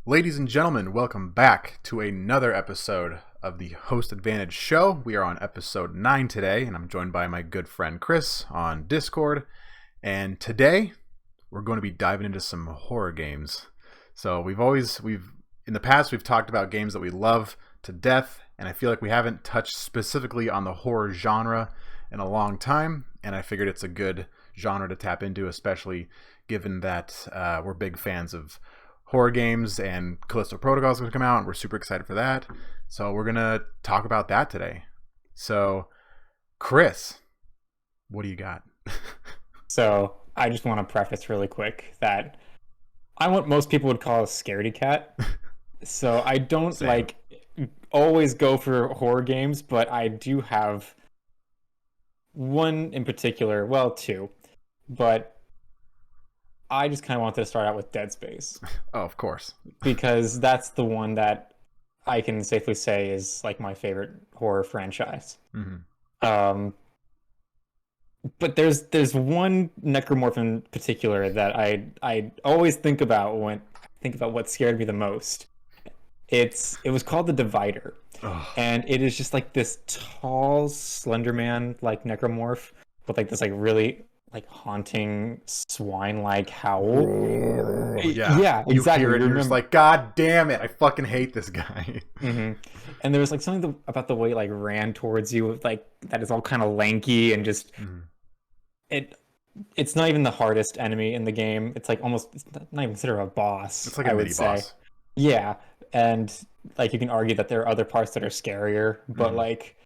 Ladies and gentlemen, welcome back to another episode of the Host Advantage Show. We are on episode 9 today, and I'm joined by my good friend Chris on Discord. And today, we're going to be diving into some horror games. So we've in the past, we've talked about games that we love to death, and I feel like we haven't touched specifically on the horror genre in a long time, and I figured it's a good genre to tap into, especially given that we're big fans of horror games, and Callisto Protocol is going to come out, and we're super excited for that. So we're going to talk about that today. So, Chris, what do you got? So I just want to preface really quick that I'm what most people would call a scaredy cat. So I don't Same. always go for horror games, but I do have one in particular, well, two, but I just kind of wanted to start out with Dead Space Oh, of course. because that's the one that I can safely say is like my favorite horror franchise. Mm-hmm. Um, but there's one necromorph in particular that I always think about when I think about what scared me the most. It was called the Divider, Oh, and it is just like this tall, slender man like necromorph with like this like really like haunting swine-like howl. yeah. Yeah, You exactly. hear it, You and you're just remember? like, God damn it! I fucking hate this guy. Hmm. And there was like something about the way it like ran towards you, with, like that is all kind of lanky and just Mhm. it. It's not even the hardest enemy in the game. It's like almost it's not even considered a boss, It's like a I would mini say. boss. Yeah, and like you can argue that there are other parts that are scarier, but Mm-hmm. like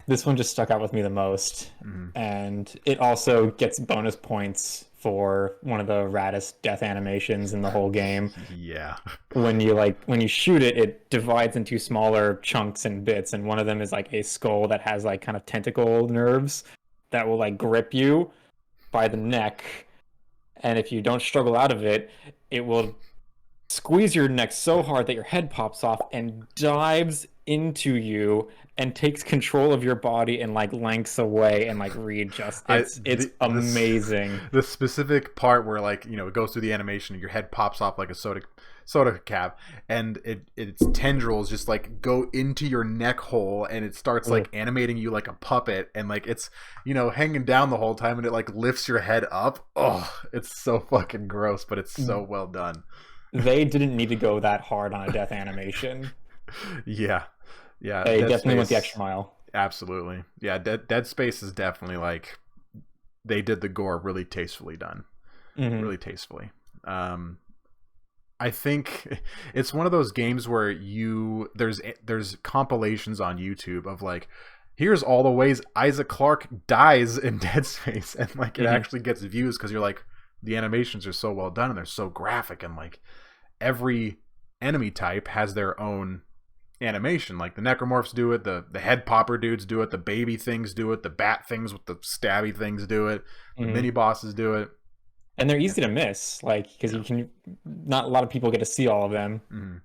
this one just stuck out with me the most. Mm-hmm. And it also gets bonus points for one of the raddest death animations in the whole game. Yeah. When you shoot it, it divides into smaller chunks and bits, and one of them is like a skull that has like kind of tentacle nerves that will like grip you by the neck, and if you don't struggle out of it, it will squeeze your neck so hard that your head pops off and dives into you and takes control of your body and like lengths away and like readjusts. I It's amazing. the specific part where, like, it goes through the animation and your head pops off like a soda cap, and its tendrils just like go into your neck hole, and it starts Ugh. like animating you like a puppet, and like it's hanging down the whole time, and it like lifts your head up. Oh, it's so fucking gross, but it's so well done. They didn't need to go that hard on a death animation. Yeah, yeah. They Dead definitely went the Space, extra mile. absolutely. Yeah, Dead Space is definitely like they did the gore really tastefully done, Hmm. really tastefully. Um, I think it's one of those games where there's compilations on YouTube of like, here's all the ways Isaac Clarke dies in Dead Space, and like it Hmm. actually gets views because you're like, the animations are so well done and they're so graphic, and like every enemy type has their own animation. Like the necromorphs do it, the head popper dudes do it, the baby things do it, the bat things with the stabby things do it, the Hmm. mini bosses do it. And they're Yeah. easy to miss, like because Yeah. you can. Not a lot of people get to see all of them. Mhm.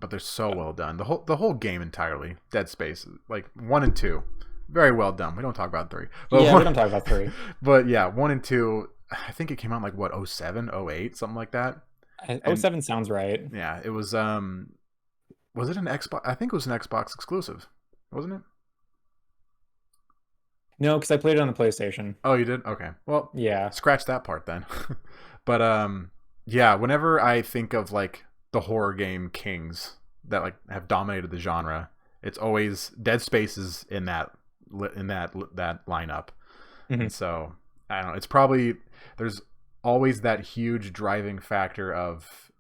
But they're so well done. The whole game entirely. Dead Space, like 1 and 2, very well done. We don't talk about 3, but Yeah, we don't talk about three. but yeah, 1 and 2. I think it came out in like what, 07, 08, something like that. Oh And 7 sounds right. yeah, it was it an Xbox? I think it was an Xbox exclusive, wasn't it? No, because I played it on the PlayStation. Oh, you did? Okay. Well, Yeah. scratch that part then. But yeah, whenever I think of like the horror game kings that like have dominated the genre, it's always Dead Space is in that lineup. Hmm. And so, I don't know, it's probably there's always that huge driving factor of,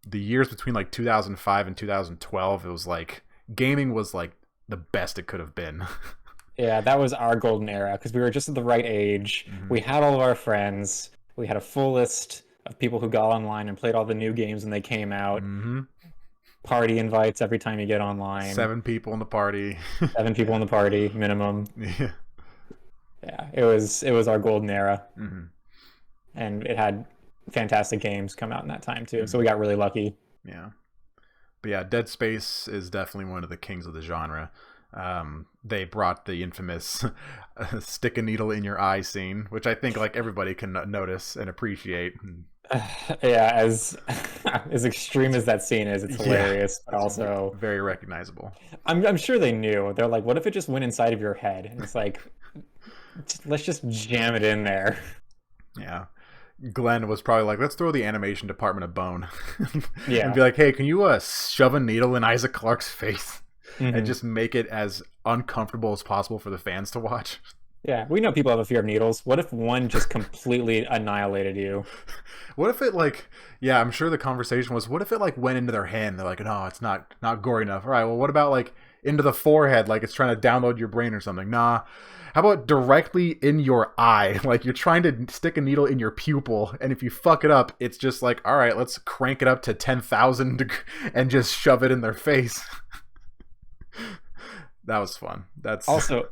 the years between like 2005 and 2012. It was like gaming was like the best it could have been. Yeah, that was our golden era because we were just at the right age. Hmm. We had all of our friends. We had a full list of people who got online and played all the new games when they came out. Hmm. Party invites every time you get online. 7 people in the party. 7 people in the party minimum. Yeah. Yeah, it was our golden era, Hmm. and it had fantastic games come out in that time too. So Hmm. we got really lucky. Yeah. But yeah, Dead Space is definitely one of the kings of the genre. They brought the infamous stick a needle in your eye scene, which I think like everybody can notice and appreciate. Yeah, as as extreme as that scene is, it's Yeah, hilarious. But it's also, very recognizable. I'm sure they knew. They're like, what if it just went inside of your head? And it's like, let's just jam it in there. Yeah. Glenn was probably like, let's throw the animation department a bone and Yeah. be like, hey, can you shove a needle in Isaac Clarke's face and Hmm. just make it as uncomfortable as possible for the fans to watch? Yeah, we know people have a fear of needles. What if one just completely annihilated you? What if it like, yeah, I'm sure the conversation was, what if it like went into their hand? They're like, no, it's not gory enough. All right, well, what about like into the forehead, like it's trying to download your brain or something? Nah. How about directly in your eye? Like you're trying to stick a needle in your pupil, and if you fuck it up, it's just like, all right, let's crank it up to 10,000 and just shove it in their face. That was fun. That's Also,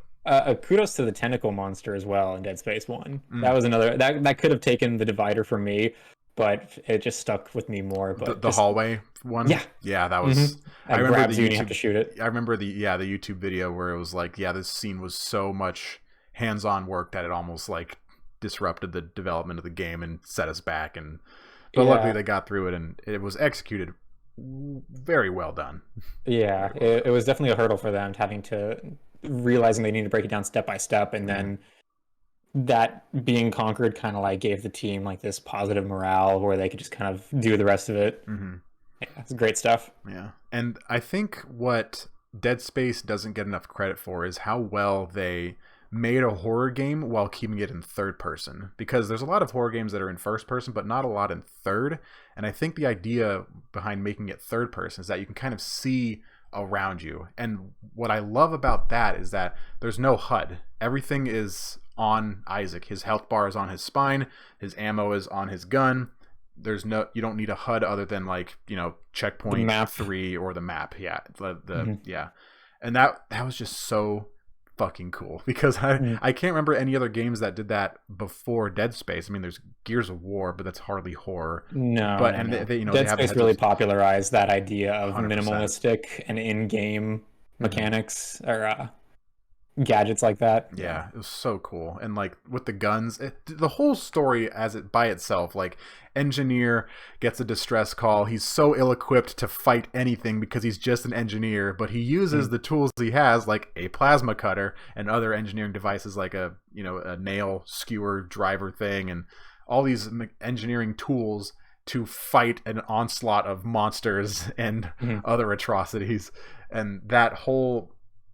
kudos to the tentacle monster as well in Dead Space One. That mm, was another that could have taken the divider from me, but it just stuck with me more. But the just hallway one. yeah, Yeah, that hmm was. I that remember grabs the you and you have YouTube. to shoot it. I remember the YouTube video where it was like, yeah, this scene was so much hands-on work that it almost like disrupted the development of the game and set us back. And but luckily Yeah, they got through it and it was executed very well done. yeah. It was definitely a hurdle for them having to realizing they need to break it down step by step, and Hmm. then that being conquered kind of like gave the team like this positive morale where they could just kind of do the rest of it. Hmm. Yeah, it's great stuff. Yeah, and I think what Dead Space doesn't get enough credit for is how well they made a horror game while keeping it in third person. Because there's a lot of horror games that are in first person, but not a lot in third. And I think the idea behind making it third person is that you can kind of see around you. And what I love about that is that there's no HUD. Everything is on Isaac. His health bar is on his spine, his ammo is on his gun. There's no, you don't need a HUD other than like, The checkpoint map. 3 or the map. Yeah, the Mhm. yeah. And that was just so fucking cool because I Mm. I can't remember any other games that did that before Dead Space. I mean, there's Gears of War, but that's hardly horror. No, But no, and no. they Dead have Space had really those popularized that idea of 100%. minimalistic and in-game Hmm. mechanics or gadgets like that. Yeah. Yeah, it was so cool. And like with the guns, the whole story as it by itself, like engineer gets a distress call. He's so ill-equipped to fight anything because he's just an engineer, but he uses Mhm. the tools he has like a plasma cutter and other engineering devices like a nail skewer driver thing and all these engineering tools to fight an onslaught of monsters and Mhm. other atrocities. And that whole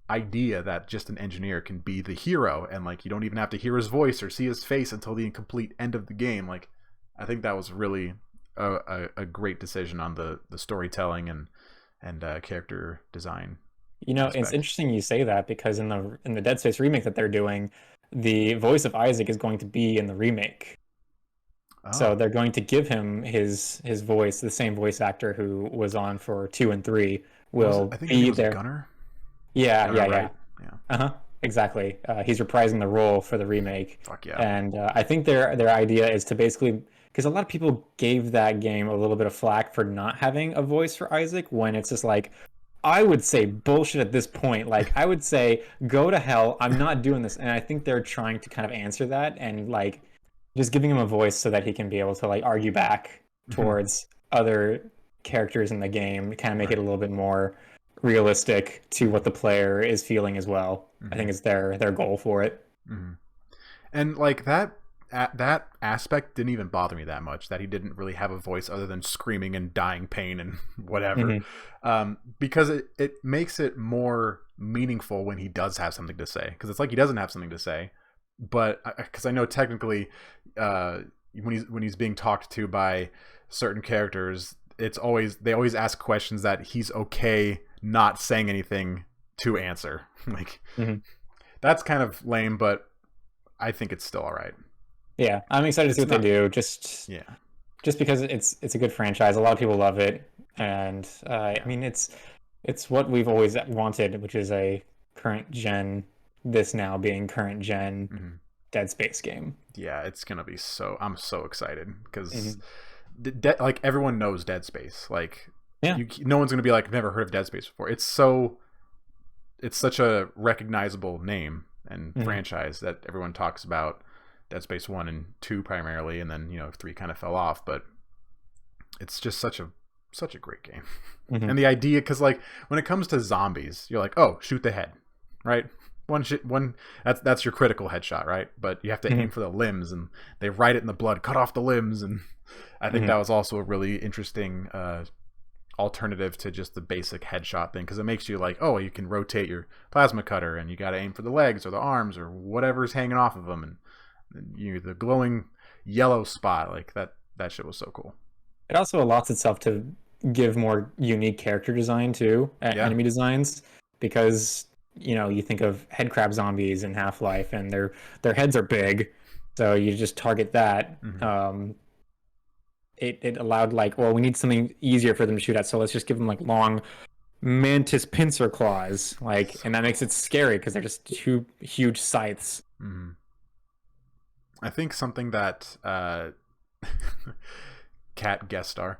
idea that just an engineer can be the hero and like you don't even have to hear his voice or see his face until the complete end of the game, like I think that was really a great decision on the storytelling and character design It's aspect. interesting you say that because in the Dead Space remake that they're doing, the voice of Isaac is going to be in the remake. So Oh, they're going to give him his voice, the same voice actor who was on for 2 and 3 what was it? will I think his name be was there. Gunner. Yeah, Gunner yeah, yeah. Wright. Yeah. Uh-huh. Exactly. He's reprising the role for the remake. Fuck yeah. And I think their idea is to basically because a lot of people gave that game a little bit of flack for not having a voice for Isaac when it's just like I would say bullshit at this point. Like I would say go to hell. I'm not doing this. And I think they're trying to kind of answer that and like just giving him a voice so that he can be able to like argue back Hmm. towards other characters in the game, kind of make it a Right. little bit more realistic to what the player is feeling as well. I Hmm. think it's their goal for it. Hmm. And like that aspect didn't even bother me that much, that he didn't really have a voice other than screaming and dying pain and whatever. Hmm. Because it makes it more meaningful when he does have something to say, because it's like he doesn't have something to say, but because I know technically when he's being talked to by certain characters, they always ask questions that he's okay not saying anything to answer. Like Hmm. that's kind of lame, but I think it's still all right. Yeah, I'm excited to see It's what they not. do. Just Yeah. because it's a good franchise. A lot of people love it, and I mean it's what we've always wanted, which is a current gen. This now being current gen Hmm. Dead Space game. Yeah, it's gonna be so. I'm so excited because Hmm. like everyone knows Dead Space. Like Yeah. no one's gonna be like never heard of Dead Space before. It's such a recognizable name and Hmm. franchise that everyone talks about Dead Space 1 and 2 primarily, and then 3 kind of fell off, but it's just such a great game. Mhm. And the idea, because like when it comes to zombies, you're like, oh, shoot the head, right? One that's your critical headshot, right? But you have to aim for the limbs, and they write it in the blood, cut off the limbs, and I think that was also a really interesting alternative to just the basic headshot thing, because it makes you like, oh, you can rotate your plasma cutter, and you got to aim for the legs or the arms or whatever's hanging off of them, and you the glowing yellow spot, like that shit was so cool. It also allows itself to give more unique character design too, Yeah. enemy designs, because you think of head crab zombies in Half-Life, and their heads are big, so you just target that. It allowed like, well, we need something easier for them to shoot at, so let's just give them like long mantis pincer claws, like, and that makes it scary because they're just two huge scythes. I think something that Cat guest star.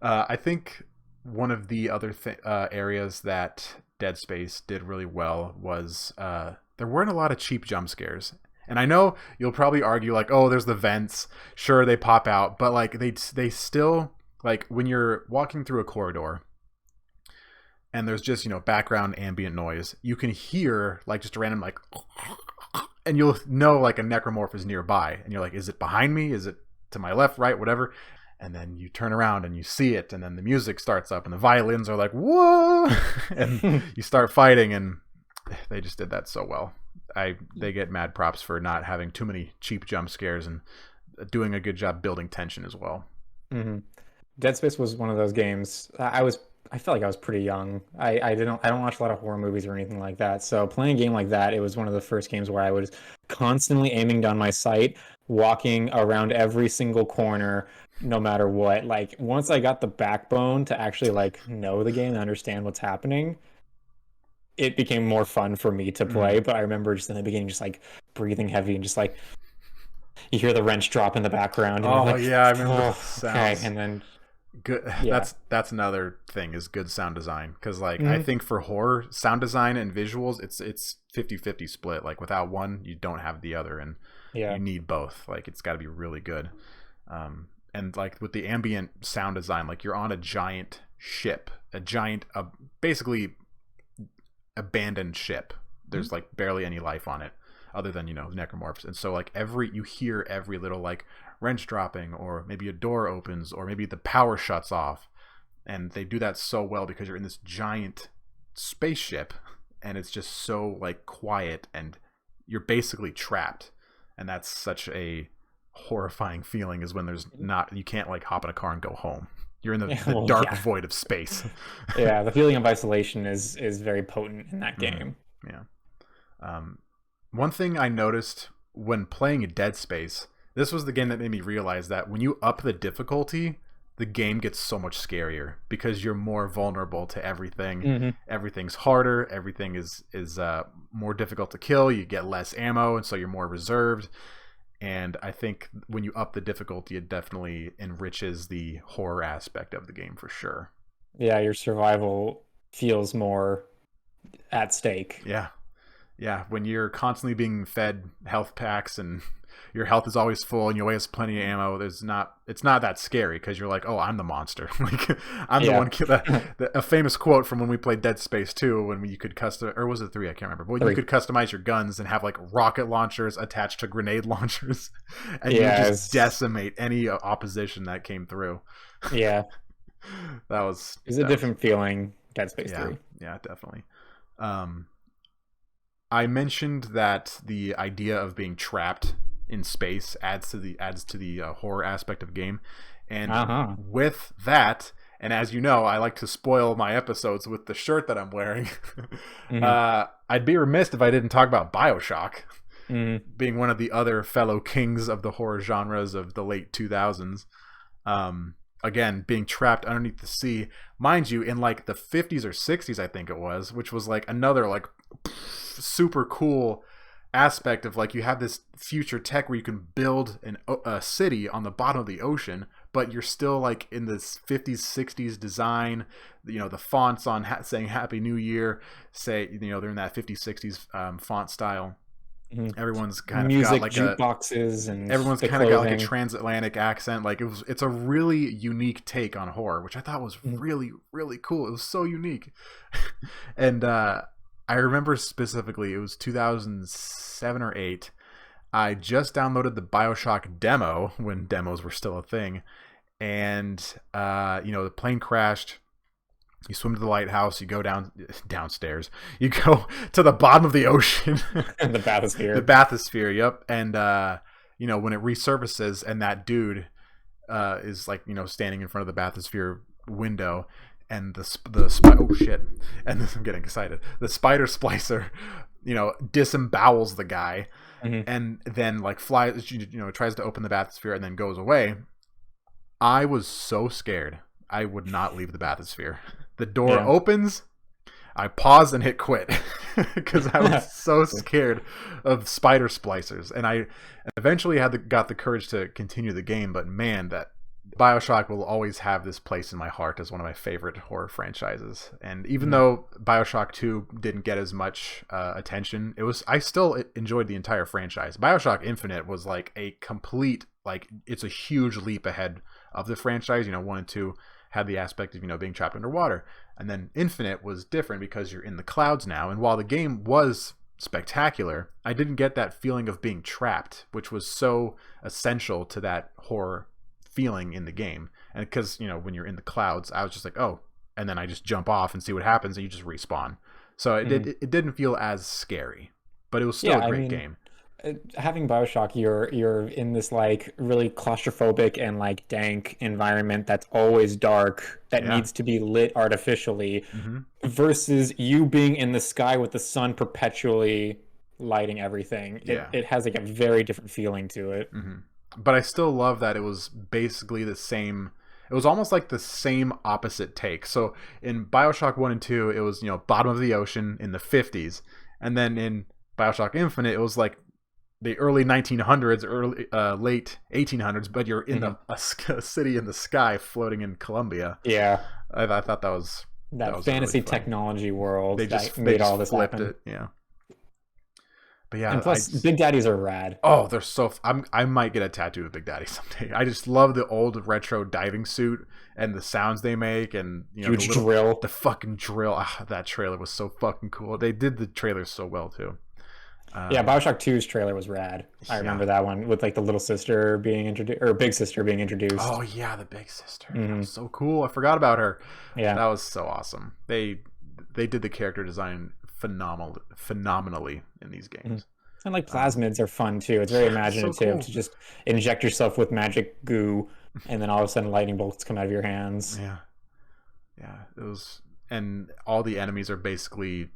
I think one of the other areas that Dead Space did really well was there weren't a lot of cheap jump scares. And I know you'll probably argue like, oh, there's the vents. Sure, they pop out, but like they still, like when you're walking through a corridor and there's just, background ambient noise, you can hear like just a random like, and you'll know like a necromorph is nearby, and you're like, is it behind me? Is it to my left, right, whatever? And then you turn around and you see it, and then the music starts up and the violins are like, whoa, and you start fighting, and they just did that so well. They get mad props for not having too many cheap jump scares and doing a good job building tension as well. Dead Space was one of those games. I felt like I was pretty young. I don't watch a lot of horror movies or anything like that. So playing a game like that, it was one of the first games where I was constantly aiming down my sight, walking around every single corner, no matter what. Like once I got the backbone to actually like know the game and understand what's happening, it became more fun for me to play. But I remember just in the beginning, just like breathing heavy and just like you hear the wrench drop in the background. And Oh you're like, yeah, I remember the sounds. Okay, and then good. Yeah. That's another thing, is good sound design, because like I think for horror, sound design and visuals, it's 50-50 split. Like without one, you don't have the other, and you need both. Like it's got to be really good. And like with the ambient sound design, like you're on a giant ship, basically abandoned ship. There's like barely any life on it other than necromorphs, and so like you hear every little like wrench dropping, or maybe a door opens, or maybe the power shuts off, and they do that so well because you're in this giant spaceship and it's just so like quiet and you're basically trapped, and that's such a horrifying feeling, is when you can't like hop in a car and go home. You're in the dark void of space. Yeah, the feeling of isolation is very potent in that game. Yeah. One thing I noticed when playing a Dead Space, this was the game that made me realize that when you up the difficulty, the game gets so much scarier because you're more vulnerable to everything. Everything's harder. Everything is more difficult to kill. You get less ammo, and so you're more reserved. And I think when you up the difficulty, it definitely enriches the horror aspect of the game for sure. Yeah, your survival feels more at stake. Yeah, when you're constantly being fed health packs and your health is always full and you always have plenty of ammo, it's not that scary, because you're like, oh, I'm the monster. Like I'm the one. A famous quote from when we played Dead Space 2, when you could custom, or was it 3? I can't remember. But you could customize your guns and have like rocket launchers attached to grenade launchers, and you just decimate any opposition that came through. Yeah, It's a different feeling. Dead Space 3. Yeah, definitely. I mentioned that the idea of being trapped in space adds to the horror aspect of the game, and with that, and as you know, I like to spoil my episodes with the shirt that I'm wearing. I'd be remiss if I didn't talk about BioShock, being one of the other fellow kings of the horror genres of the late 2000s. Again, being trapped underneath the sea, mind you, in like the 50s or 60s, I think it was, which was like another like super cool aspect of like, you have this future tech where you can build a city on the bottom of the ocean, but you're still like in this 50s 60s design. The fonts on saying Happy New Year, they're in that 50s 60s font style. Mhm. Everyone's kind of got Music, like jukeboxes, and everyone's the kind of got like a clothing. transatlantic accent. Like it's a really unique take on horror, which I thought was Mhm. really, really cool. It was so unique. And I remember specifically, it was 2007 or 8. I just downloaded the BioShock demo when demos were still a thing. And, the plane crashed. You swim to the lighthouse. You go downstairs. You go to the bottom of the ocean. The The bathysphere. bathysphere, yep. And, when it resurfaces and that dude is like, standing in front of the bathysphere window, and oh shit, and I'm getting excited. The spider splicer, disembowels the guy, Mhm. and then like flies, tries to open the bathysphere and then goes away. I was so scared. I would not leave the bathysphere. The door Yeah. opens. I paused and hit quit because I was so scared of spider splicers, and I eventually got the courage to continue the game. But man, that BioShock will always have this place in my heart as one of my favorite horror franchises. And even Mhm. though BioShock 2 didn't get as much attention, I still enjoyed the entire franchise. BioShock Infinite was like a complete, like, it's a huge leap ahead of the franchise. 1 and 2 had the aspect of being trapped underwater, and then Infinite was different because you're in the clouds now. And while the game was spectacular, I didn't get that feeling of being trapped, which was so essential to that horror feeling in the game. And because when you're in the clouds, I was just like, oh, and then I just jump off and see what happens, and you just respawn. So Mhm. it didn't feel as scary, but it was still Yeah, a I great mean, game. having BioShock, you're in this like really claustrophobic and like dank environment that's always dark, that Yeah. needs to be lit artificially, Mm-hmm. versus you being in the sky with the sun perpetually lighting everything. It Yeah. it has like a very different feeling to it. Mm-hmm. But I still love that it was basically the same. It was almost like the same opposite take. So in BioShock 1 and 2, it was, bottom of the ocean in the 50s. And then in BioShock Infinite, it was like the early 1900s, late 1800s, but you're in Mhm. a city in the sky floating in Colombia. Yeah, I thought that that was really fantasy fun. technology world that They made just all this flipped happen. it, yeah. But yeah, And plus, Big Daddies are rad. oh, they're so. I might get a tattoo of Big Daddy someday. I just love the old retro diving suit and the sounds they make, and Huge drill. the fucking drill. Ah, that trailer was so fucking cool. They did the trailers so well too. Yeah, Um, BioShock 2's trailer was rad. I yeah. remember that one with like the little sister being introduced or big sister being introduced. Oh yeah, the big sister. That Hmm. was so cool. I forgot about her. Yeah. That was so awesome. They did the character design phenomenally in these Mhm. games. And like Um, plasmids are fun too. It's very so imaginative cool. to just inject yourself with magic goo and then all of a sudden lightning bolts come out of your hands. Yeah, yeah. It was, and all the enemies are basically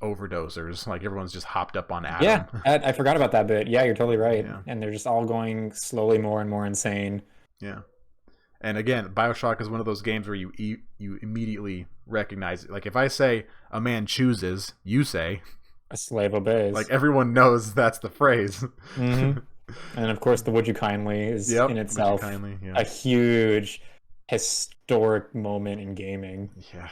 overdosers. Like everyone's just hopped up on Yeah, Adam. I forgot about that bit. Yeah, you're totally right. Yeah, And they're just all going slowly more and more insane. yeah. And again, BioShock is one of those games where you immediately recognize it. Like if I say a man chooses, you say, A slave obeys. like everyone knows that's the phrase. Hmm. And of course, the Would You Kindly is Yep. in Would you itself kindly? Yeah. a huge historic moment in gaming. Yeah.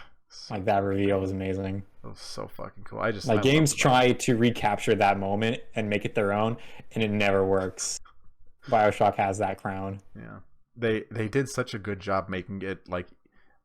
Like that reveal was amazing. That was so fucking cool. I Like love games the try to recapture that moment and make it their own, and it never works. BioShock has that crown. Yeah. They did such a good job making it like,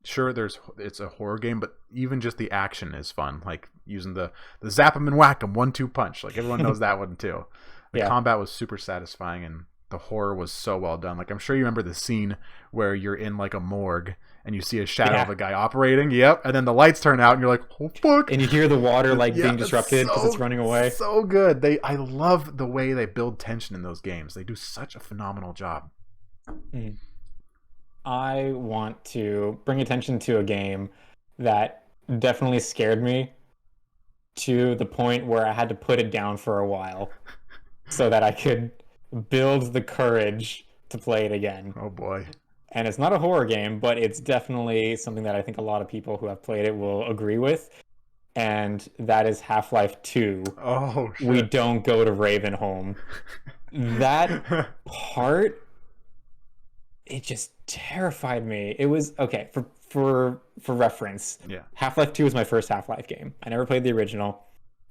sure, it's a horror game, but even just the action is fun. Like using the zap 'em and whack 'em 1-2 punch. Like everyone knows that one too. The Yeah. combat was super satisfying, and the horror was so well done. Like I'm sure you remember the scene where you're in like a morgue and you see a shadow of Yeah. a guy operating. Yep, and then the lights turn out and you're like, oh fuck. And you hear the water like Yeah, being disrupted because it's running away. So good. I love the way they build tension in those games. They do such a phenomenal job. Mm. I want to bring attention to a game that definitely scared me to the point where I had to put it down for a while so that I could build the courage to play it again. Oh boy. And it's not a horror game, but it's definitely something that I think a lot of people who have played it will agree with. And that is Half-Life 2. Oh shit. We don't go to Ravenholm. That part, it just terrified me. It was okay for reference. Yeah. Half-Life 2 was my first Half-Life game. I never played the original.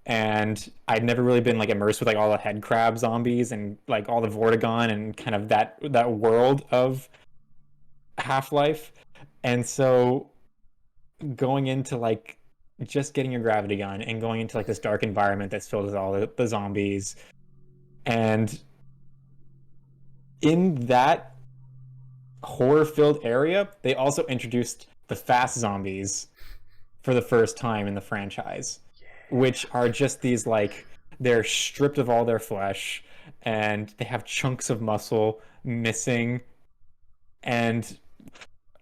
and I'd never really been like immersed with like all the head crab zombies and like all the Vortigaunt and kind of that world of Half-Life. And so going into like just getting your gravity gun and going into like this dark environment that's filled with all the zombies, and in that horror filled area they also introduced the fast zombies for the first time in the franchise, which are just these like they're stripped of all their flesh and they have chunks of muscle missing. And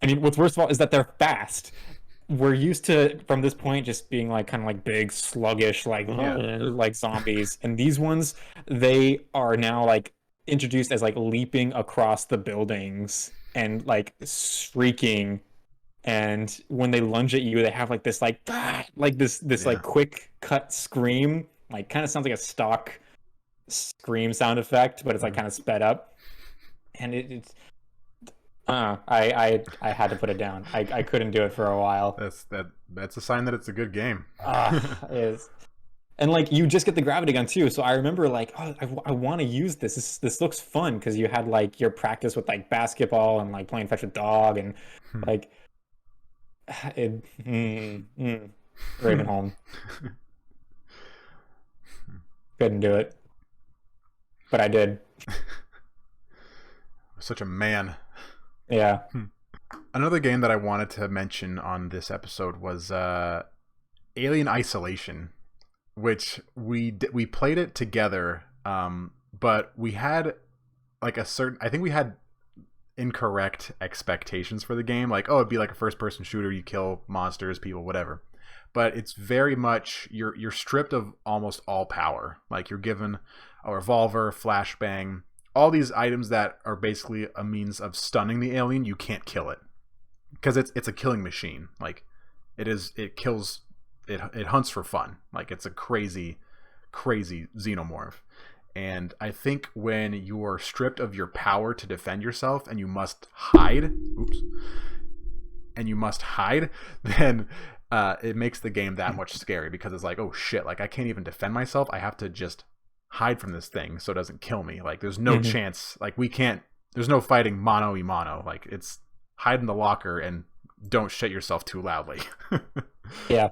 I mean, what's worst of all is that they're fast. We're used to from this point just being like kind of like big sluggish like Yeah. like zombies, and these ones, they are now like introduced as like leaping across the buildings and like shrieking, and when they lunge at you they have like this like "Ah!" like this Yeah. like quick cut scream, like kind of sounds like a stock scream sound effect, but it's like kind of sped up. And it's I had to put it down. I couldn't do it for a while. That's a sign that it's a good game. Is and like you just get the gravity gun too. So I remember like, oh, I want to use this. This looks fun because you had like your practice with like basketball and like playing fetch with dog and like it. Ravenholm couldn't do it, but I did. Such a man. Yeah. Another game that I wanted to mention on this episode was Alien Isolation, which we played it together, but we had like I think we had incorrect expectations for the game. Like, oh, it'd be like a first-person shooter, you kill monsters, people, whatever. But it's very much you're stripped of almost all power. Like you're given a revolver, flashbang, all these items that are basically a means of stunning the alien. You can't kill it because it's a killing machine. Like it kills, it hunts for fun. Like it's a crazy xenomorph. And I think when you're stripped of your power to defend yourself and you must hide, then it makes the game that much scary, because it's like, oh shit, like I can't even defend myself. I have to just hide from this thing so it doesn't kill me. Like there's no chance. Like there's no fighting mano a mano. Like it's hide in the locker and don't shit yourself too loudly. Yeah.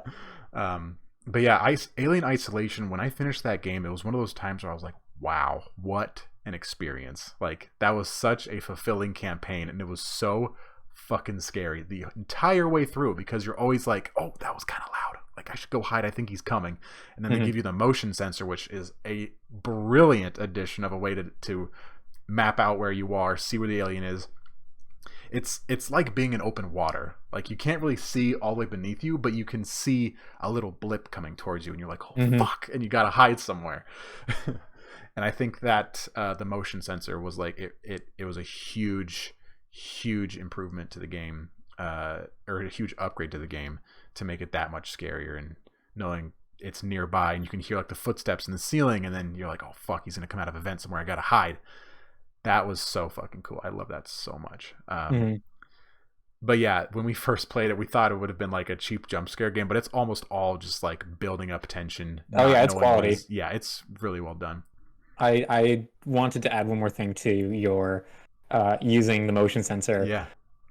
But yeah, Alien Isolation, when I finished that game, it was one of those times where I was like, wow, what an experience. Like that was such a fulfilling campaign, and it was so fucking scary the entire way through, because you're always like, oh, that was kind of loud, like I should go hide, I think he's coming. And then they give you the motion sensor, which is a brilliant addition of a way to map out where you are, see where the alien is. It's like being in open water. Like you can't really see all the way beneath you, but you can see a little blip coming towards you, and you're like, oh fuck, and you gotta hide somewhere. And I think that the motion sensor was like it was a huge improvement to the game, or a huge upgrade to the game, to make it that much scarier. And knowing it's nearby and you can hear like the footsteps in the ceiling, and then you're like, oh fuck, he's gonna come out of a vent somewhere, I gotta hide. That was so fucking cool. I love that so much. But yeah, when we first played it, we thought it would have been like a cheap jump scare game, but it's almost all just like building up tension. Oh yeah, it's quality. Yeah, it's really well done. I wanted to add one more thing to your using the motion sensor. Yeah.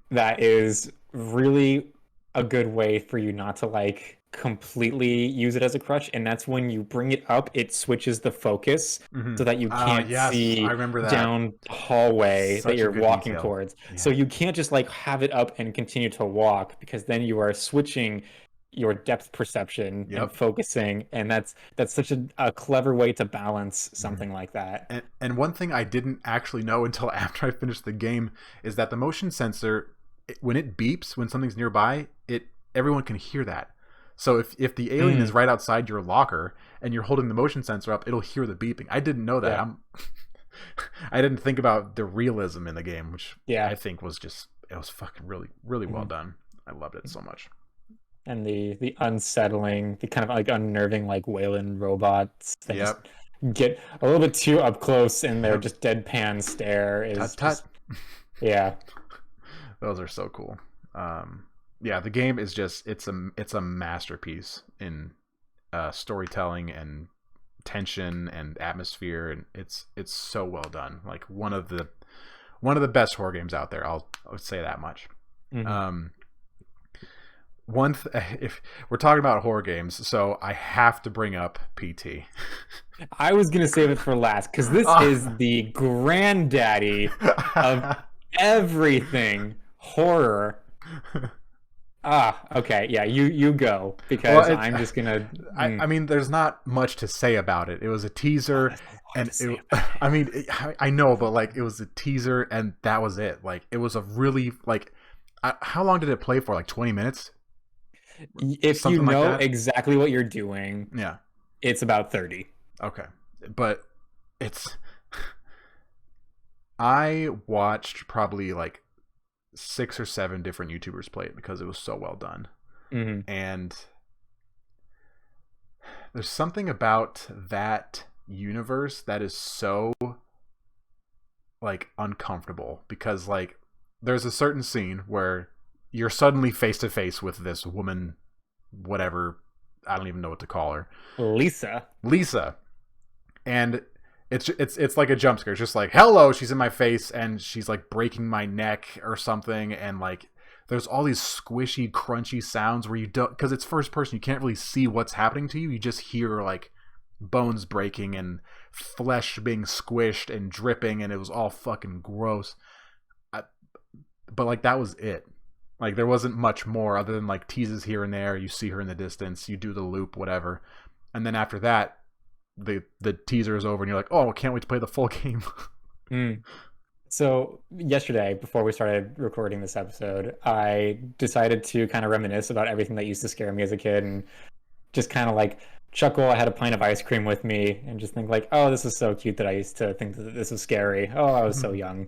That is really a good way for you not to like completely use it as a crutch, and that's when you bring it up, it switches the focus so that you can't see I remember that. down hallway Such that you're a good walking detail. towards. Yeah. So you can't just like have it up and continue to walk, because then you are switching your depth perception and focusing, and that's such a clever way to balance something like that. And one thing I didn't actually know until after I finished the game is that the motion sensor, when it beeps when something's nearby, everyone can hear that. So if the alien is right outside your locker and you're holding the motion sensor up, it'll hear the beeping. I didn't know that. Yeah. I didn't think about the realism in the game, which Yeah. I think was it was fucking really well done. I loved it so much. And the unsettling, the kind of like unnerving like Wayland robots that just get a little bit too up close in their just deadpan stare is Tut. yeah. Those are so cool. Yeah, the game is just it's a masterpiece in storytelling and tension and atmosphere, and it's so well done. Like one of the best horror games out there. I would say that much. Mhm. If we're talking about horror games, so I have to bring up PT. I was gonna save it for last because this is the granddaddy of everything horror. Okay, yeah, you go because Well, I'm just gonna. I mean, there's not much to say about it. It was a teaser, and I mean, I know, but like, it was a teaser, and that was it. Like, it was a really like, how long did it play for? Like 20 minutes? If Something you like know that? exactly what you're doing, Yeah. it's about 30. Okay, but it's. I watched probably like 6 or 7 different YouTubers play it because it was so well done, Mm-hmm. and there's something about that universe that is so like uncomfortable because like there's a certain scene where you're suddenly face to face with this woman, whatever, I don't even know what to call her, Lisa, and it's like a jump scare. It's just like, hello, she's in my face and she's like breaking my neck or something, and like there's all these squishy crunchy sounds where you don't, because it's first person, you can't really see what's happening to you. You just hear like bones breaking and flesh being squished and dripping, and it was all fucking gross. But like that was it. Like there wasn't much more other than like teases here and there. You see her in the distance, you do the loop, whatever, and then after that the teaser is over and you're like, oh, I can't wait to play the full game. So yesterday, before we started recording this episode, I decided to kind of reminisce about everything that used to scare me as a kid and just kind of like chuckle. I had a pint of ice cream with me and just think like, oh, this is so cute that I used to think that this was scary. Oh, I was so young.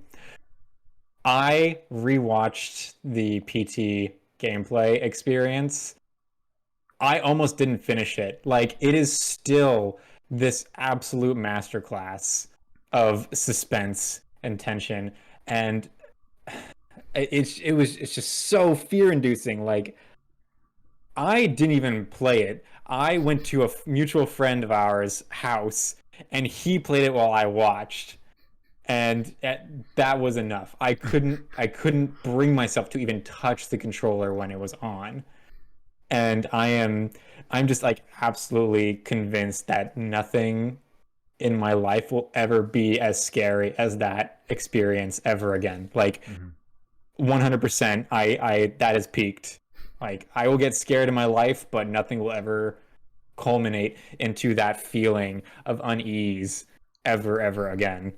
I rewatched the PT gameplay experience. I almost didn't finish it. Like, it is still this absolute masterclass of suspense and tension, and it's just so fear-inducing. Like, I didn't even play it. I went to a mutual friend of ours' house, and he played it while I watched, and that was enough. I couldn't bring myself to even touch the controller when it was on. And I'm just like absolutely convinced that nothing in my life will ever be as scary as that experience ever again. Like 100%, I that has peaked. Like I will get scared in my life, but nothing will ever culminate into that feeling of unease ever again.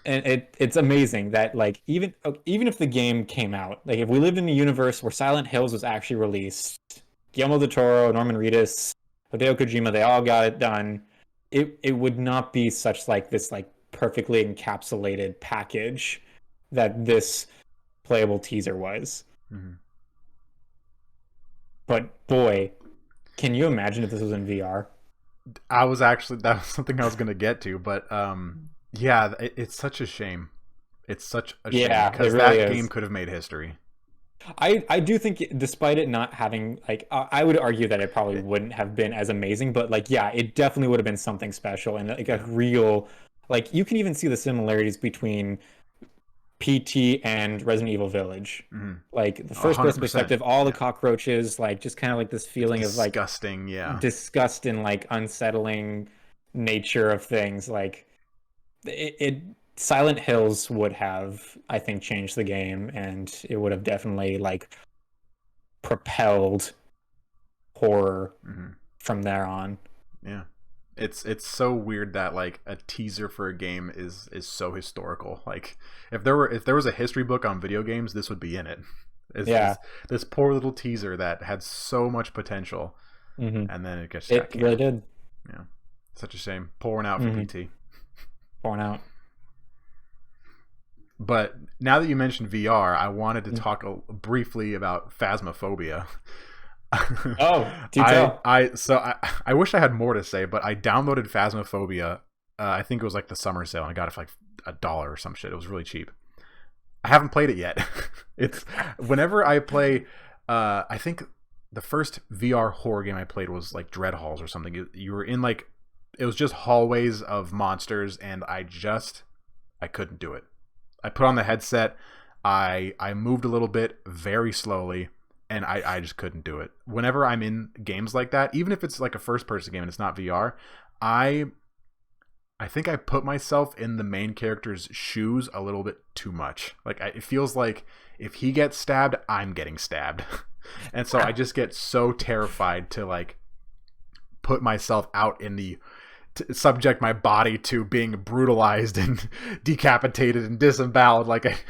And it's amazing that like even if the game came out, like if we lived in a universe where Silent Hills was actually released, Guillermo del Toro, Norman Reedus, Hideo Kojima, they all got it done. It would not be such like this like perfectly encapsulated package that this playable teaser was. But boy, can you imagine if this was in VR? That was something I was going to get to, but yeah, it's such a shame. It's such a shame because really that is. game could have made history. I do think despite it not having like I would argue that it probably wouldn't have been as amazing, but like yeah, it definitely would have been something special and like a real like you can even see the similarities between PT and Resident Evil Village. Like the first person 100%. perspective, all the cockroaches, like just kind of like this feeling of like Disgusting, yeah. disgust and like unsettling nature of things. Like it Silent Hills would have, I think, changed the game, and it would have definitely like propelled horror from there on. Yeah, it's so weird that like a teaser for a game is so historical. Like if there was a history book on video games, this would be in it. This poor little teaser that had so much potential, and then it gets it really did. Yeah, such a shame. Pouring out for PT. Pouring out. But now that you mentioned VR, I wanted to talk briefly about Phasmophobia. Oh, do tell. I wish I had more to say, but I downloaded Phasmophobia. I think it was like the summer sale, and I got it for like $1 or some shit. It was really cheap. I haven't played it yet. It's whenever I play. I think the first VR horror game I played was like Dread Halls or something. You were in like, it was just hallways of monsters, and I couldn't do it. I put on the headset, I moved a little bit very slowly, and I just couldn't do it. Whenever I'm in games like that, even if it's like a first person game and it's not VR, I think I put myself in the main character's shoes a little bit too much. Like it feels like if he gets stabbed, I'm getting stabbed. And so I just get so terrified to like put myself out in the subject my body to being brutalized and decapitated and disemboweled. Like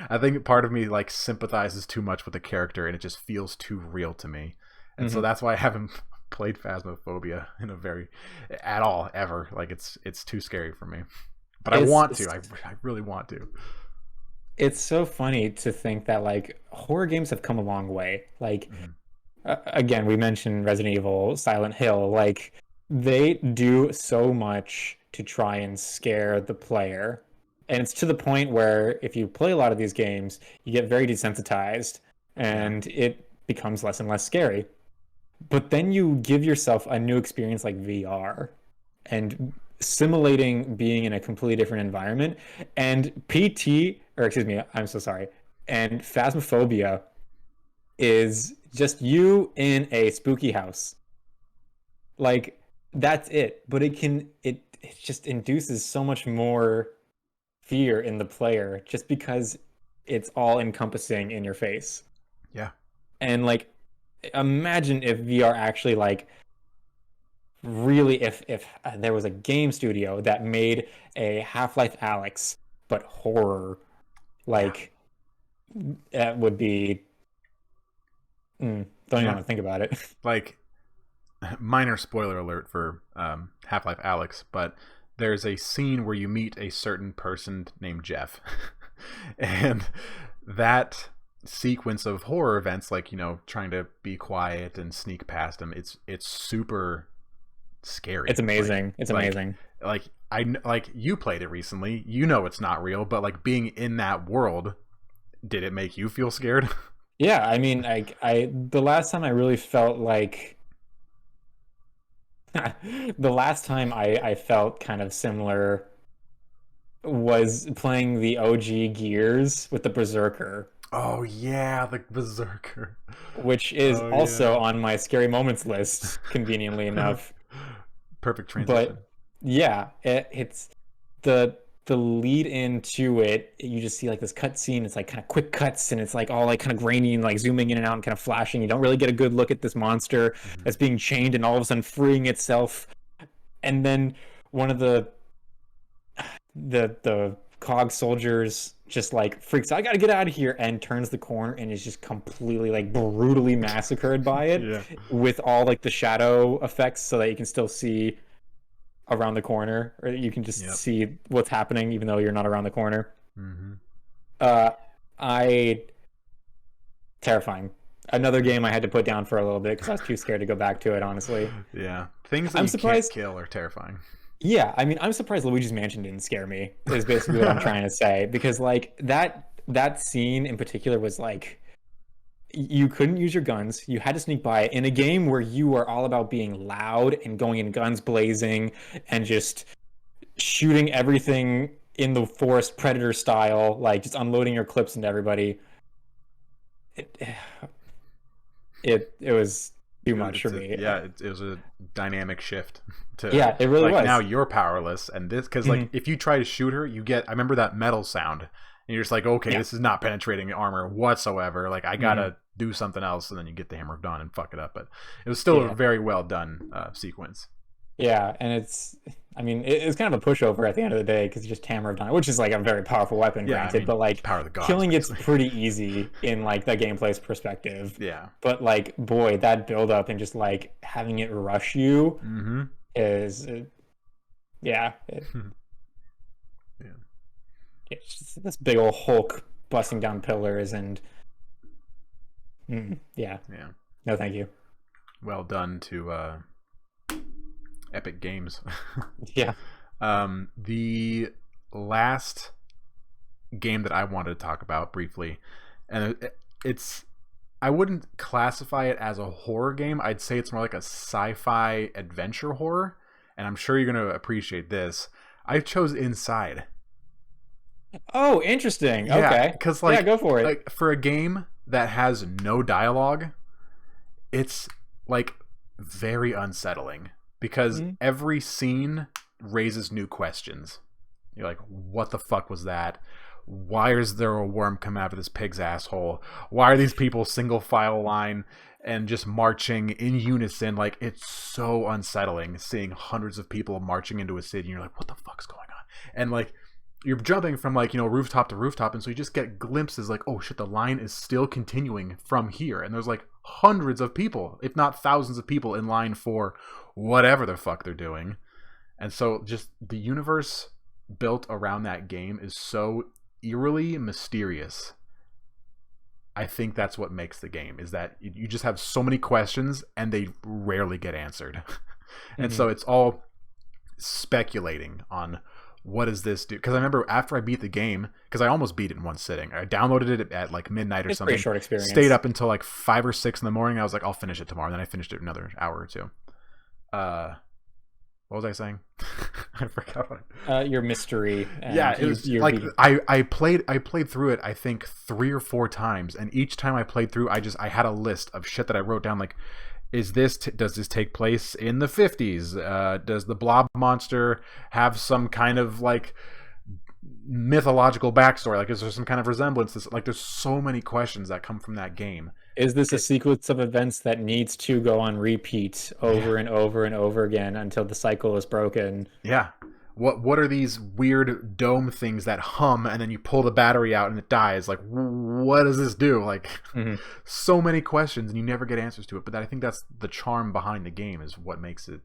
I think part of me like sympathizes too much with the character, and it just feels too real to me. And so that's why I haven't played Phasmophobia in a very at all ever. Like it's too scary for me. But I want to. I really want to. It's so funny to think that like horror games have come a long way. Like again, we mentioned Resident Evil, Silent Hill. Like they do so much to try and scare the player, and it's to the point where if you play a lot of these games, you get very desensitized, and it becomes less and less scary. But then you give yourself a new experience like VR and simulating being in a completely different environment. And I'm so sorry. And Phasmophobia is just you in a spooky house. Like that's it. But it just induces so much more fear in the player just because it's all encompassing in your face. Yeah. And like imagine if VR actually like really if there was a game studio that made a Half-Life Alyx but horror, like that would be don't even want to think about it. Like minor spoiler alert for Half-Life Alyx, but there's a scene where you meet a certain person named Jeff. And that sequence of horror events, like, you know, trying to be quiet and sneak past him, it's super scary. It's amazing. It's amazing. Like you played it recently, you know it's not real, but like being in that world, did it make you feel scared? Yeah, I mean, the last time I really felt like the last time I felt kind of similar was playing the OG Gears with the Berserker. Oh yeah, the Berserker, which is also on my scary moments list, conveniently enough. Perfect transition. But yeah, it's the lead into it. You just see like this cut scene. It's like kind of quick cuts, and it's like all like kind of grainy and like zooming in and out and kind of flashing. You don't really get a good look at this monster that's being chained and all of a sudden freeing itself. And then one of the cog soldiers just like freaks out, I gotta get out of here, and turns the corner and is just completely like brutally massacred by it. With all like the shadow effects so that you can still see around the corner, or you can just see what's happening even though you're not around the corner. Terrifying. Another game I had to put down for a little bit because I was too scared to go back to it, honestly. Yeah, things that can't kill are terrifying. Yeah, I mean, I'm surprised Luigi's Mansion didn't scare me, is basically what I'm trying to say. Because, like, that scene in particular was, like, you couldn't use your guns. You had to sneak by in a game where you were all about being loud and going in guns blazing and just shooting everything in the forest Predator style, like, just unloading your clips into everybody. It was too much for me. Yeah, it was a dynamic shift. Yeah, it really was. Now you're powerless, and this because like if you try to shoot her, you get. I remember that metal sound, and you're just like, okay, this is not penetrating armor whatsoever. Like I gotta do something else, and then you get the Hammer of Dawn and fuck it up. But it was still a very well done sequence. Yeah, and it's kind of a pushover at the end of the day because you just Hammer of Dawn, which is like a very powerful weapon, granted, I mean, but like power of the gods, killing it's pretty easy in like the gameplay's perspective. Yeah. But like, boy, that build up and just like having it rush you is, it's just this big old Hulk busting down pillars and no, thank you. Well done to Epic Games. Yeah. The last game that I wanted to talk about briefly, and it's I wouldn't classify it as a horror game. I'd say it's more like a sci-fi adventure horror, and I'm sure you're going to appreciate this. I chose Inside. Oh, interesting. Yeah, Okay. because Yeah, go for it. like for a game that has no dialogue, it's like very unsettling because Mhm. every scene raises new questions. You're like, what the fuck was that? Why is there a worm coming out of this pig's asshole? Why are these people single file line and just marching in unison? Like, it's so unsettling seeing hundreds of people marching into a city and you're like, what the fuck's going on? And like, you're jumping from like, rooftop to rooftop, and so you just get glimpses like, oh shit, the line is still continuing from here, and there's like hundreds of people, if not thousands of people in line for whatever the fuck they're doing. And so just the universe built around that game is so eerily mysterious. I think that's what makes the game, is that you just have so many questions and they rarely get answered. And so it's all speculating on what does this do? Because I remember after I beat the game, because I almost beat it in one sitting. I downloaded it at like midnight or It's a something. pretty short experience. Stayed up until like 5 or 6 in the morning. I was like, I'll finish it tomorrow. And then I finished it another hour or two. What was I saying? I forgot what Your mystery. And yeah, it was like I played through it I think 3 or 4 times, and each time I played through I had a list of shit that I wrote down, like, does this take place in the 50s? Does the blob monster have some kind of like mythological backstory? Like, is there some kind of resemblance? Like, there's so many questions that come from that game. Is this a sequence of events that needs to go on repeat over and over and over again until the cycle is broken? Yeah. What are these weird dome things that hum and then you pull the battery out and it dies? Like, what does this do? Like, so many questions and you never get answers to it. But I think that's the charm behind the game, is what makes it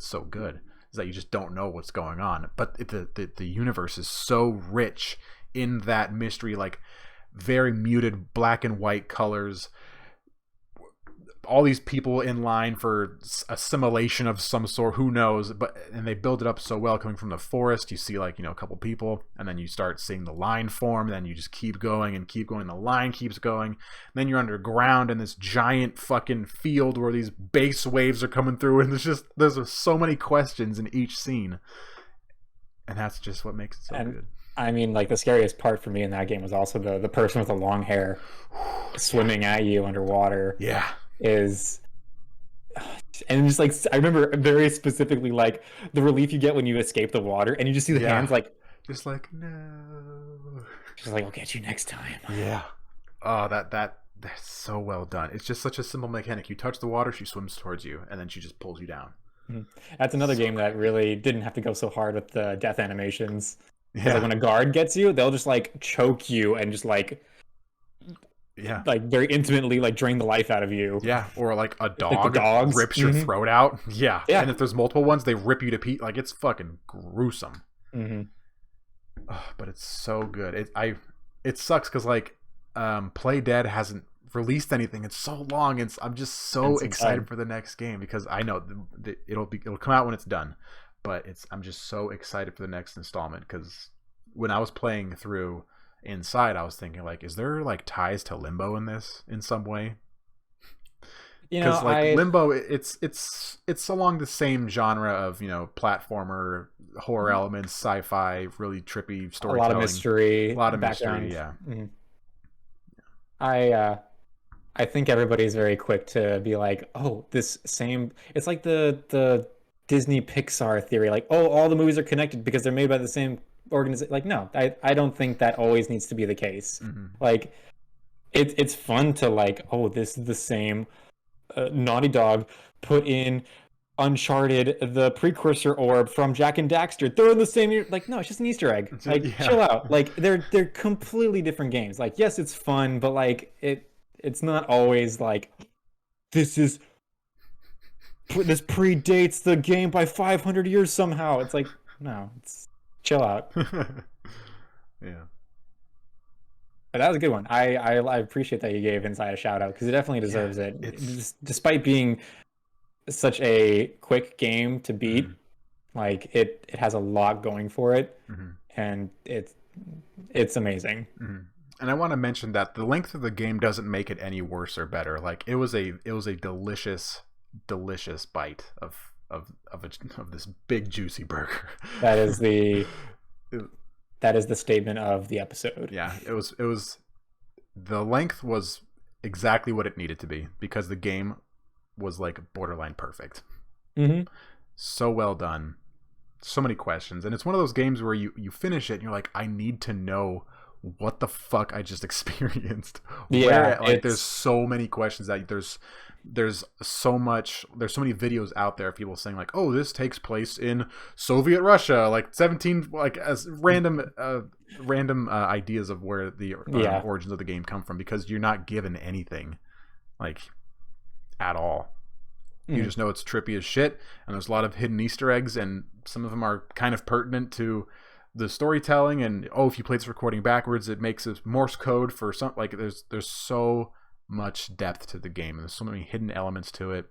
so good, is that you just don't know what's going on. But the universe is so rich in that mystery, like very muted black and white colors, all these people in line for assimilation of some sort, who knows, and they build it up so well. Coming from the forest, you see like, a couple people, and then you start seeing the line form, and then you just keep going and keep going, the line keeps going, and then you're underground in this giant fucking field where these bass waves are coming through, and there's so many questions in each scene, and that's just what makes it so good. I mean, like, the scariest part for me in that game was also the person with the long hair swimming at you underwater. Yeah. And just like, I remember very specifically like the relief you get when you escape the water and you just see the hands like, just like, no, just like, I'll get you next time. Yeah. Oh, that's so well done. It's just such a simple mechanic. You touch the water, she swims towards you, and then she just pulls you down. That's another game that really didn't have to go so hard with the death animations. Yeah. Like, when a guard gets you, they'll just like choke you and just like, like very intimately like drain the life out of you. Yeah, or like a dog like the dogs rips your throat out. Yeah. And if there's multiple ones, they rip you to pieces. Like, it's fucking gruesome. But it's so good. It sucks because like Play Dead hasn't released anything in so long, and I'm just so excited for the next game, because I know it'll come out when it's done. But I'm just so excited for the next installment, because when I was playing through Inside, I was thinking, like, is there like ties to Limbo in this in some way? Because like Limbo, it's along the same genre of platformer, horror elements, sci-fi, really trippy storytelling, a lot of mystery, mystery. Yeah. I think everybody's very quick to be like, oh, this same. It's like the Disney Pixar theory, like, oh, all the movies are connected because they're made by the same organization. Like, no, I don't think that always needs to be the case. Like, it's fun to like, oh, this is the same. Naughty Dog put in Uncharted, the precursor orb from Jak and Daxter. They're in the same. Like, no, it's just an Easter egg. Like, chill out. Like, they're completely different games. Like, yes, it's fun, but like it's not always like this predates the game by 500 years somehow. It's like, no, it's chill out. Yeah. But that was a good one. I appreciate that you gave Inside a shout out, because it definitely deserves it. Despite being such a quick game to beat, like it has a lot going for it, and it's amazing. And I want to mention that the length of the game doesn't make it any worse or better. Like it was a delicious bite of this big juicy burger. That is the statement of the episode. Yeah, it was the length was exactly what it needed to be because the game was like borderline perfect. Mm-hmm. So well done. So many questions, and it's one of those games where you finish it and you're like, I need to know what the fuck I just experienced. Yeah, there's so many questions that there's so many videos out there of people saying like, oh, this takes place in Soviet Russia, like 17, like as random ideas of where the origins of the game come from, because you're not given anything like at all. You just know it's trippy as shit, and there's a lot of hidden Easter eggs, and some of them are kind of pertinent to the storytelling. And if you play this recording backwards, it makes a Morse code for some. Like there's so much depth to the game, and there's so many hidden elements to it.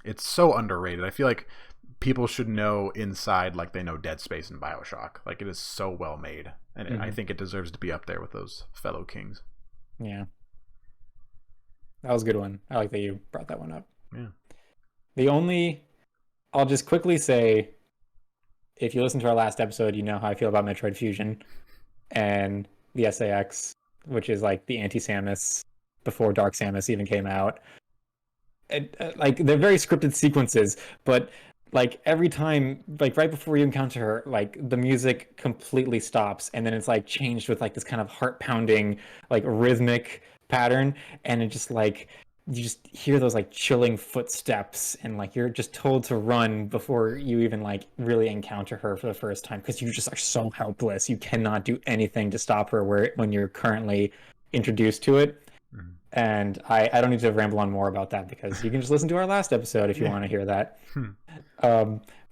It's so underrated. I feel like people should know inside like they know Dead Space and BioShock. Like it is so well made, and I think it deserves to be up there with those fellow kings. Yeah, that was a good one. I like that you brought that one up. Yeah. I'll just quickly say, if you listen to our last episode, you know how I feel about Metroid Fusion and the SAX, which is like the anti-Samus before Dark Samus even came out. Like they're very scripted sequences, but like every time, like right before you encounter her, like the music completely stops, and then it's like changed with like this kind of heart-pounding, like rhythmic pattern, and it just like you just hear those like chilling footsteps, and like you're just told to run before you even like really encounter her for the first time, because you just are so helpless. You cannot do anything to stop her when you're currently introduced to it. Mm-hmm. And I don't need to ramble on more about that, because you can just listen to our last episode if you want to hear that.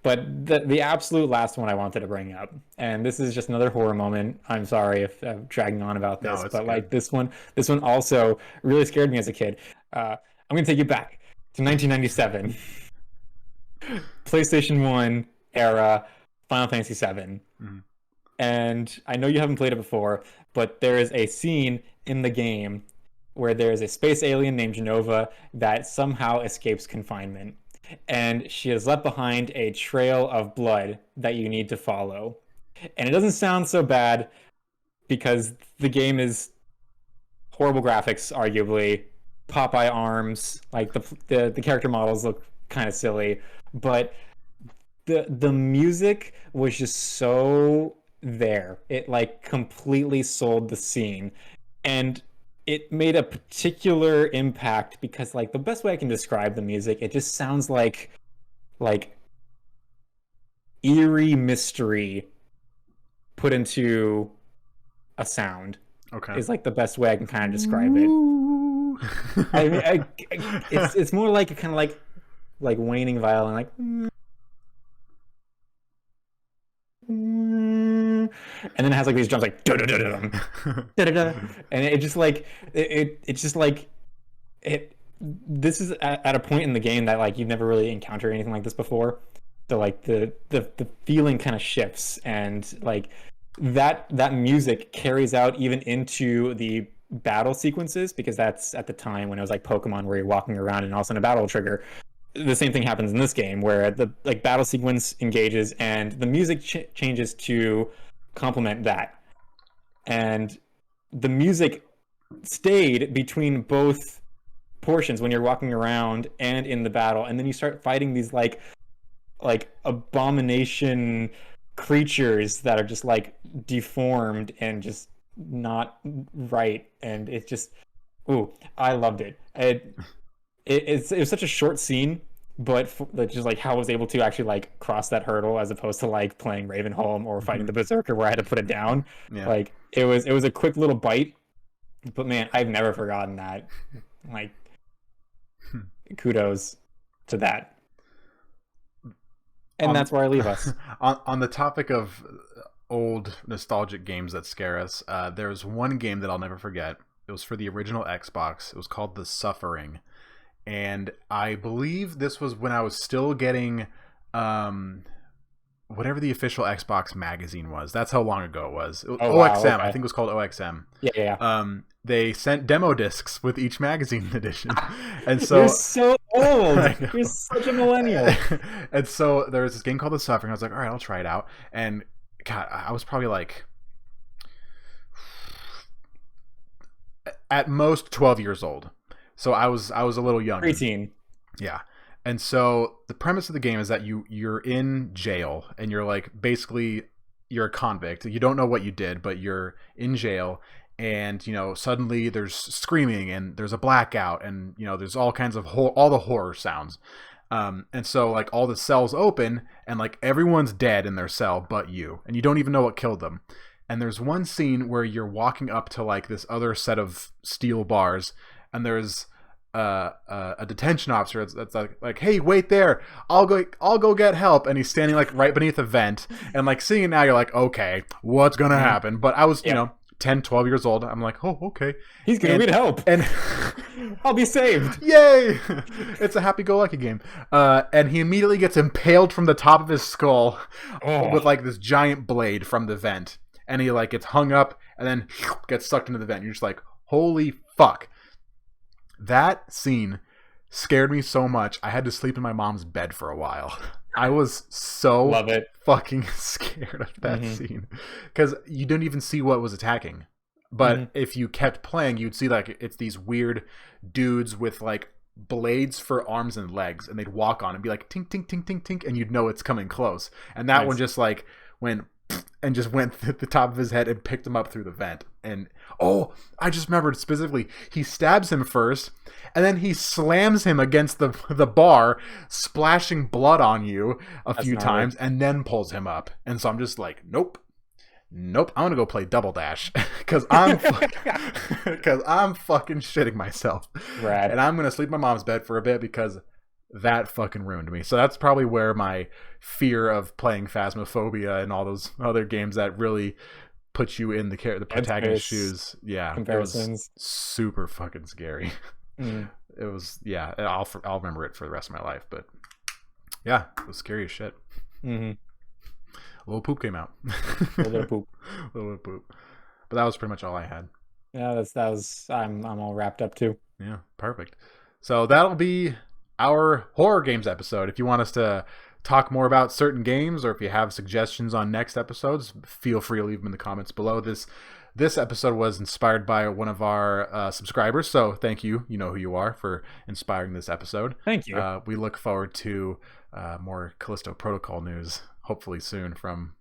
But the absolute last one I wanted to bring up, and this is just another horror moment. I'm sorry if I'm dragging on about this, but good. Like this one also really scared me as a kid. I'm going to take you back to 1997. PlayStation 1 era, Final Fantasy VII. Mm-hmm. And I know you haven't played it before, but there is a scene in the game where there is a space alien named Genova that somehow escapes confinement. And she has left behind a trail of blood that you need to follow. And it doesn't sound so bad, because the game is horrible graphics, arguably. Popeye arms, like the character models look kind of silly, but the music was just so there. It like completely sold the scene, and it made a particular impact because like the best way I can describe the music, it just sounds like eerie mystery put into a sound. Okay. Is like the best way I can kind of describe it. I mean, it's more like kind of like waning violin, like, and then it has like these drums like and it just like it's just like it. This is at a point in the game that like you've never really encountered anything like this before, so like the feeling kind of shifts, and like that music carries out even into the battle sequences, because that's at the time when it was like Pokemon where you're walking around and all of a sudden a battle will trigger. The same thing happens in this game where the like battle sequence engages and the music changes to complement that, and the music stayed between both portions when you're walking around and in the battle, and then you start fighting these like abomination creatures that are just like deformed and just not right, and it's just I loved it. It was such a short scene, but just like how I was able to actually like cross that hurdle as opposed to like playing Ravenholm or fighting the Berserker where I had to put it down. Yeah. Like it was a quick little bite, but man, I've never forgotten that. Like kudos to that. And that's where I leave us. On the topic of old nostalgic games that scare us, there's one game that I'll never forget. It was for the original Xbox. It was called The Suffering, and I believe this was when I was still getting whatever the official Xbox magazine was. That's how long ago it was. Oh, OXM, wow, okay. I think it was called OXM. Yeah. They sent demo discs with each magazine edition, and so You're so old. You're such a millennial. And so there was this game called The Suffering. I was like, all right, I'll try it out. And God, I was probably like at most 12 years old. So I was a little young. 18. Yeah. And so the premise of the game is that you're in jail and you're like basically you're a convict. You don't know what you did, but you're in jail, and suddenly there's screaming and there's a blackout, and there's all kinds of all the horror sounds. And so like all the cells open and like everyone's dead in their cell but you, and you don't even know what killed them. And there's one scene where you're walking up to like this other set of steel bars, and there's a detention officer that's like, hey, wait there, I'll go get help. And he's standing like right beneath a vent, and like seeing it now, you're like, okay, what's gonna happen? But I was 10, 12 years old. I'm like, oh, okay, he's gonna need help, and I'll be saved. Yay! It's a happy-go-lucky game. And he immediately gets impaled from the top of his skull with like this giant blade from the vent, and he like gets hung up and then gets sucked into the vent. You're just like, holy fuck. That scene scared me so much. I had to sleep in my mom's bed for a while. I was so Love it. fucking scared of that scene because you didn't even see what was attacking. But if you kept playing, you'd see like it's these weird dudes with like blades for arms and legs, and they'd walk on and be like tink, tink, tink, tink, tink, and you'd know it's coming close. And that one just like went and just went at the top of his head and picked him up through the vent. And I just remembered specifically, he stabs him first, and then he slams him against the bar, splashing blood on you a few times, and then pulls him up. And so I'm just like, nope, I'm gonna go play Double Dash because I'm fucking shitting myself. Rad. And I'm gonna sleep in my mom's bed for a bit because that fucking ruined me. So that's probably where my fear of playing Phasmophobia and all those other games that really put you in the protagonist's shoes. Yeah, comparisons. It was super fucking scary. It was, yeah. I'll remember it for the rest of my life. But yeah, it was scary as shit. A little poop came out. A little poop. A little bit of poop. But that was pretty much all I had. Yeah, that was. I'm all wrapped up too. Yeah, perfect. So that'll be our horror games episode. If you want us to talk more about certain games, or if you have suggestions on next episodes, feel free to leave them in the comments below. This episode was inspired by one of our subscribers, so thank you. You know who you are for inspiring this episode. Thank you. We look forward to more Callisto Protocol news, hopefully soon from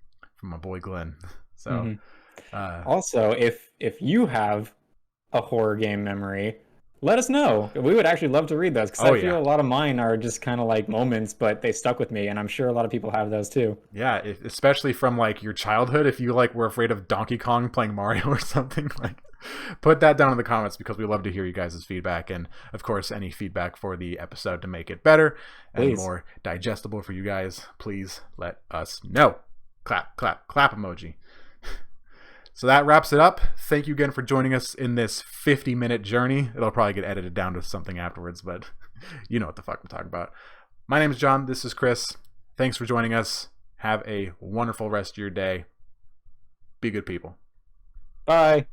my boy Glenn. So also, if you have a horror game memory, let us know. We would actually love to read those, because I feel a lot of mine are just kind of like moments, but they stuck with me, and I'm sure a lot of people have those too. Yeah, especially from like your childhood. If you like were afraid of Donkey Kong playing Mario or something, like put that down in the comments, because we love to hear you guys' feedback, and of course any feedback for the episode to make it better and more digestible for you guys. Please let us know. Clap, clap, clap emoji. So that wraps it up. Thank you again for joining us in this 50-minute journey. It'll probably get edited down to something afterwards, but you know what the fuck I'm talking about. My name is John. This is Chris. Thanks for joining us. Have a wonderful rest of your day. Be good people. Bye.